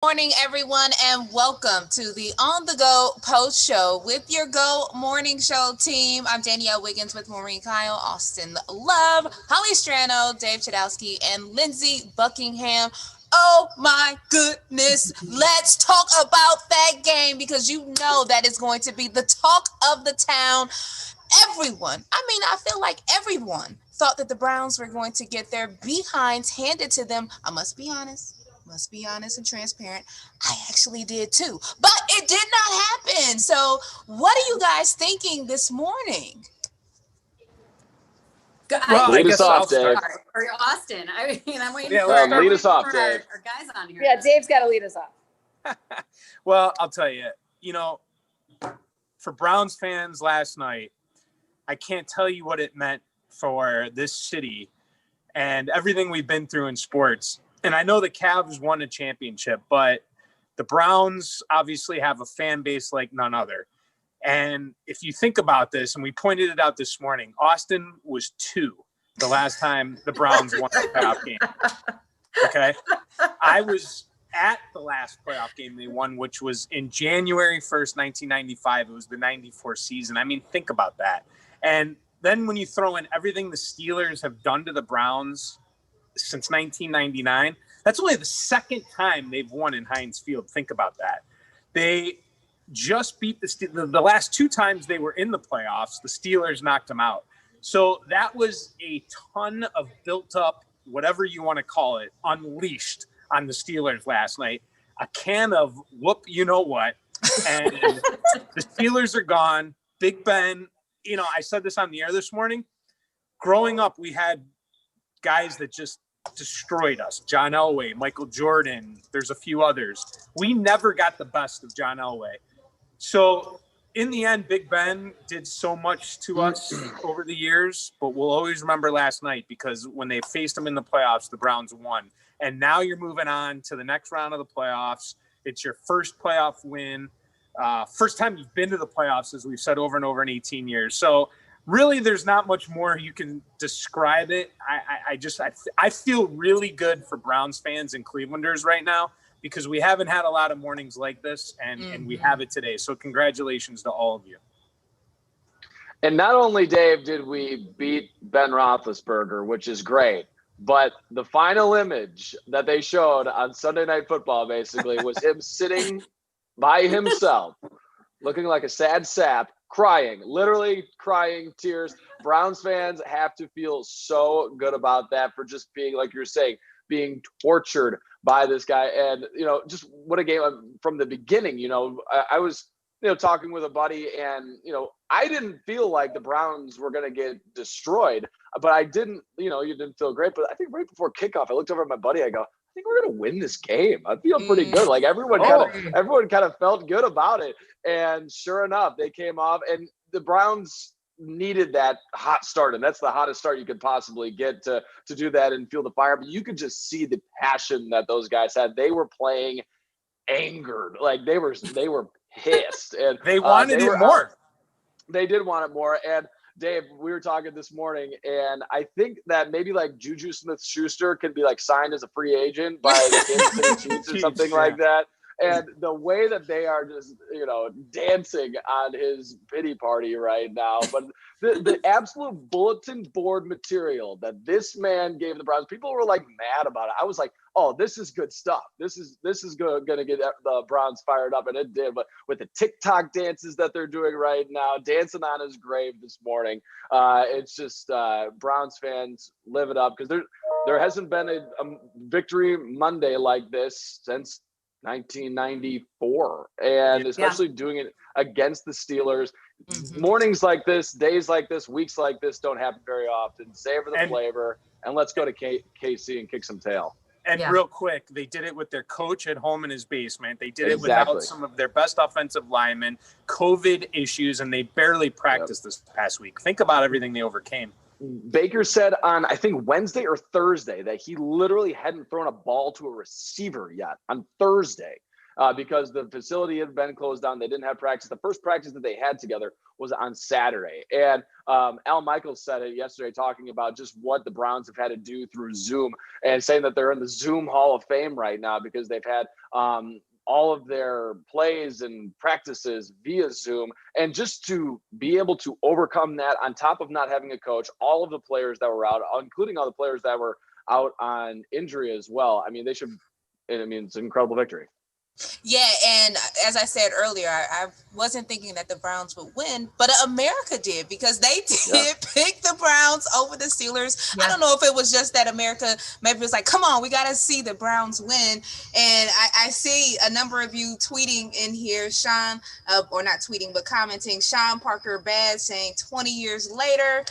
Morning, everyone, and welcome to the On the Go Post Show with your Go Morning Show team. I'm Danielle Wiggins with Maureen Kyle, Austin Love, Holly Strano, Dave Chadowski, and Lindsey Buckingham. Oh my goodness, let's talk about that game because you know that is going to be the talk of the town. I feel like everyone thought that the Browns were going to get their behinds handed to them. I must be honest and transparent. I actually did too, but it did not happen. So, what are you guys thinking this morning? Well, Lead I us guess off, I'll start. Dave. Or Austin. I'm waiting Yeah, for, let's start lead with- us off, for Dave. our guys on here. Yeah, Dave's got to lead us off. Well, I'll tell you, for Browns fans last night, I can't tell you what it meant for this city and everything we've been through in sports. And I know the Cavs won a championship, but the Browns obviously have a fan base like none other. And if you think about this, and we pointed it out this morning, Austin was 2 the last time the Browns won a playoff game. Okay. I was at the last playoff game they won, which was in January 1st, 1995. It was the 94 season. I mean, think about that. And then when you throw in everything the Steelers have done to the Browns since 1999, that's only the second time they've won in Heinz Field. Think about that. They just beat the last 2 times they were in the playoffs, the Steelers knocked them out. So that was a ton of built up, whatever you want to call it, unleashed on the Steelers last night. A can of whoop, you know what? And the Steelers are gone. Big Ben, I said this on the air this morning. Growing up, we had guys that just destroyed us. John Elway, Michael Jordan, there's a few others. We never got the best of John Elway. So in the end, Big Ben did so much to us over the years, but we'll always remember last night because when they faced him in the playoffs, the Browns won. And now you're moving on to the next round of the playoffs. It's your first playoff win. First time you've been to the playoffs, as we've said over and over in 18 years. So really, there's not much more you can describe it. I feel really good for Browns fans and Clevelanders right now because we haven't had a lot of mornings like this, and we have it today. So congratulations to all of you. And not only, Dave, did we beat Ben Roethlisberger, which is great, but the final image that they showed on Sunday Night Football basically was him sitting by himself, looking like a sad sap, crying, literally crying tears. Browns fans have to feel so good about that for just being, like you're saying, being tortured by this guy. And, just what a game from the beginning. I was, talking with a buddy and, I didn't feel like the Browns were going to get destroyed, but I didn't, you didn't feel great. But I think right before kickoff, I looked over at my buddy. I go, I think we're going to win this game. I feel pretty good. Like everyone kind of felt good about it. And sure enough, they came off and the Browns needed that hot start. And that's the hottest start you could possibly get to do that and feel the fire. But you could just see the passion that those guys had. They were playing angered. Like they were pissed. And they wanted it more. They did want it more. And Dave, we were talking this morning, and I think that maybe like Juju Smith-Schuster can be like signed as a free agent by the Kansas City Chiefs or something like that. And the way that they are just, dancing on his pity party right now, but the absolute bulletin board material that this man gave the Browns, people were like mad about it. I was like, oh, this is good stuff. This is going to get the Browns fired up, and it did. But with the TikTok dances that they're doing right now, dancing on his grave this morning, it's just Browns fans live it up because there hasn't been a victory Monday like this since 1994, and especially doing it against the Steelers. Mornings like this, days like this, weeks like this don't happen very often. Savor the flavor, and let's go to KC and kick some tail. And real quick, they did it with their coach at home in his basement. They did it without some of their best offensive linemen, COVID issues, and they barely practiced this past week. Think about everything they overcame. Baker said on, I think, Wednesday or Thursday that he literally hadn't thrown a ball to a receiver yet on Thursday. because the facility had been closed down. They didn't have practice. The first practice that they had together was on Saturday. And Al Michaels said it yesterday, talking about just what the Browns have had to do through Zoom, and saying that they're in the Zoom Hall of Fame right now because they've had all of their plays and practices via Zoom. And just to be able to overcome that, on top of not having a coach, all of the players that were out, including all the players that were out on injury as well. I mean, it's an incredible victory. Yeah, and as I said earlier, I wasn't thinking that the Browns would win, but America did, because they did pick the Browns over the Steelers. Yeah. I don't know if it was just that America maybe was like, come on, we got to see the Browns win. And I see a number of you tweeting in here, Sean, or not tweeting, but commenting, Sean Parker Bad saying 20 years later.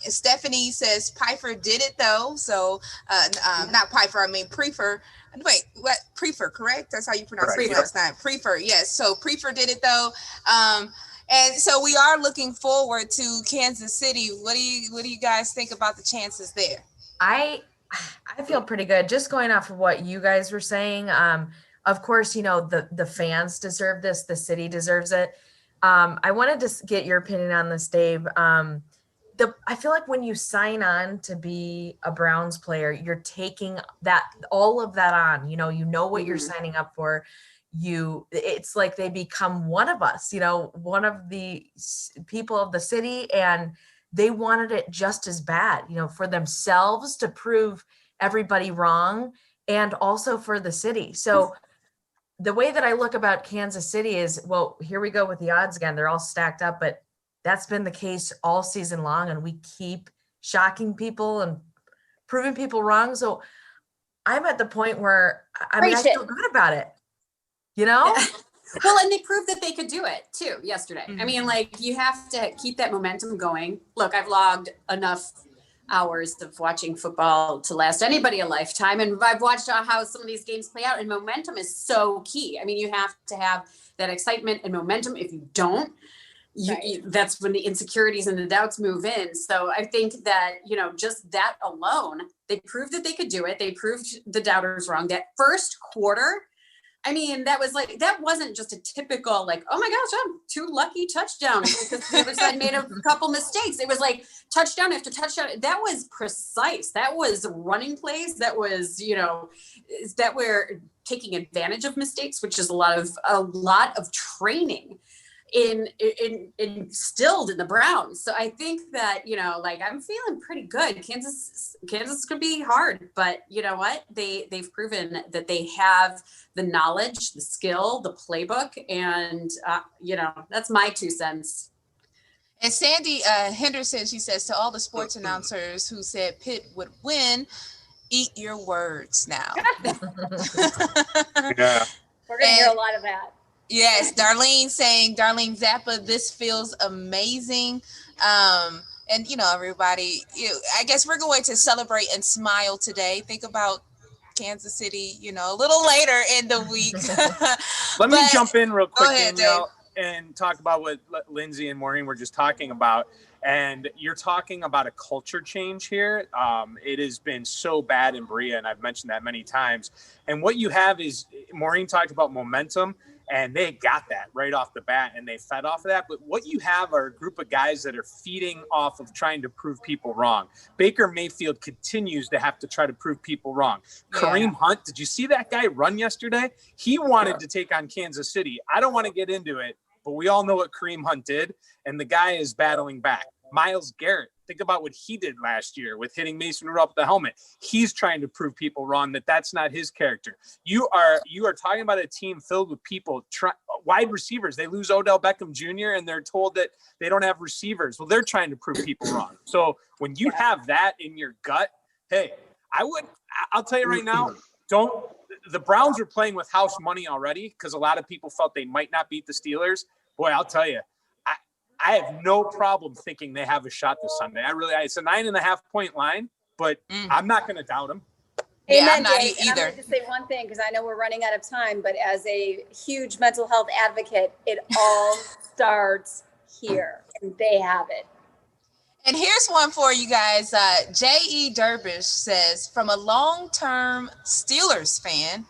Stephanie says Pfeiffer did it, though. So not Pfeiffer, I mean Prefer. Wait, what? Prefer, correct? That's how you pronounce it last time. Prefer, yes. So Prefer did it, though. And so we are looking forward to Kansas City. What do you guys think about the chances there? I feel pretty good. Just going off of what you guys were saying. Of course, the fans deserve this. The city deserves it. I wanted to get your opinion on this, Dave. I feel like when you sign on to be a Browns player, you're taking all of that on. You know what you're signing up for. It's like they become one of us. One of the people of the city, and they wanted it just as bad. For themselves to prove everybody wrong, and also for the city. So the way that I look about Kansas City is, well, here we go with the odds again. They're all stacked up, but that's been the case all season long, and we keep shocking people and proving people wrong. So I'm at the point where I feel good about it, Well, and they proved that they could do it too yesterday. Mm-hmm. I mean, you have to keep that momentum going. Look, I've logged enough hours of watching football to last anybody a lifetime. And I've watched how some of these games play out, and momentum is so key. I mean, you have to have that excitement and momentum. If you don't, that's when the insecurities and the doubts move in. So I think that, just that alone, they proved that they could do it. They proved the doubters wrong. That first quarter, I mean, that wasn't just a typical, oh my gosh, I'm too lucky touchdowns because the other side made a couple mistakes. It was touchdown after touchdown. That was precise. That was running plays. That was, that we're taking advantage of mistakes, which is a lot of training instilled in the Browns. So I think that, I'm feeling pretty good. Kansas could be hard, but you know what? They've proven that they have the knowledge, the skill, the playbook, and that's my 2 cents. And Sandy Henderson, she says, to all the sports announcers who said Pitt would win, eat your words now. Yeah. We're going to hear a lot of that. Yes, Darlene Zappa, this feels amazing. And, everybody, I guess we're going to celebrate and smile today. Think about Kansas City, a little later in the week. Let me jump in real quick, Danielle, and talk about what Lindsay and Maureen were just talking about. And you're talking about a culture change here. It has been so bad in Berea, and I've mentioned that many times. And what you have is, Maureen talked about momentum, and they got that right off the bat, and they fed off of that. But what you have are a group of guys that are feeding off of trying to prove people wrong. Baker Mayfield continues to have to try to prove people wrong. Yeah. Kareem Hunt, did you see that guy run yesterday? He wanted to take on Kansas City. I don't want to get into it, but we all know what Kareem Hunt did, and the guy is battling back. Myles Garrett, think about what he did last year with hitting Mason Rudolph with the helmet. He's trying to prove people wrong that that's not his character. You are talking about a team filled with people, wide receivers. They lose Odell Beckham Jr. and they're told that they don't have receivers. Well, they're trying to prove people wrong. So when you have that in your gut, hey, I'll tell you right now, the Browns are playing with house money already because a lot of people felt they might not beat the Steelers. Boy, I'll tell you, I have no problem thinking they have a shot this Sunday. It's a 9.5 point line, but I'm not going to doubt them. Yeah, I'm not either. And I'm going to say one thing, because I know we're running out of time, but as a huge mental health advocate, it all starts here, and they have it. And here's one for you guys. J.E. Derbish says, from a long-term Steelers fan,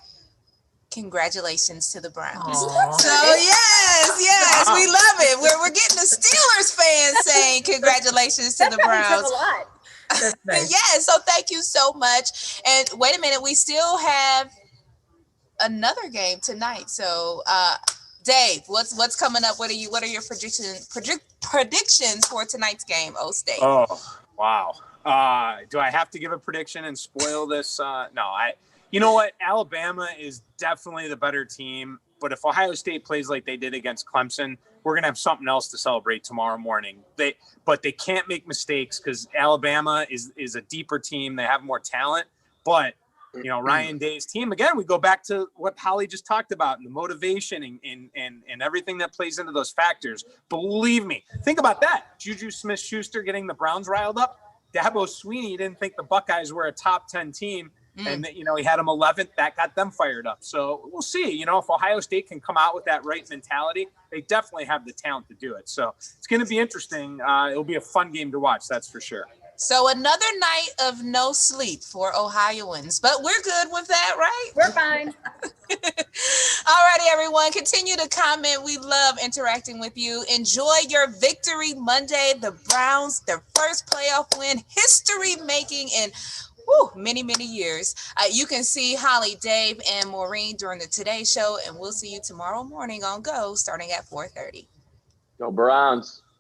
congratulations to the Browns. Aw. So yes, we love it. We're getting the Steelers fans saying congratulations to the That Browns. says a lot. That's nice. Yeah, so thank you so much. And wait a minute, we still have another game tonight. So Dave, what's coming up? What are your predictions for tonight's game, O State? Oh, wow. Do I have to give a prediction and spoil this? No, you know what? Alabama is definitely the better team, but if Ohio State plays like they did against Clemson, we're going to have something else to celebrate tomorrow morning. But they can't make mistakes because Alabama is a deeper team. They have more talent, but Ryan Day's team, again, we go back to what Holly just talked about and the motivation and everything that plays into those factors. Believe me, think about that. Juju Smith-Schuster getting the Browns riled up. Dabo Swinney didn't think the Buckeyes were a top 10 team. And, he had them 11th. That got them fired up. So we'll see. If Ohio State can come out with that right mentality, they definitely have the talent to do it. So it's going to be interesting. It'll be a fun game to watch. That's for sure. So another night of no sleep for Ohioans, but we're good with that, right? We're fine. All righty, everyone. Continue to comment. We love interacting with you. Enjoy your victory Monday. The Browns, their first playoff win, history making in many, many years. You can see Holly, Dave, and Maureen during the Today Show, and we'll see you tomorrow morning on Go starting at 4:30. Go Browns.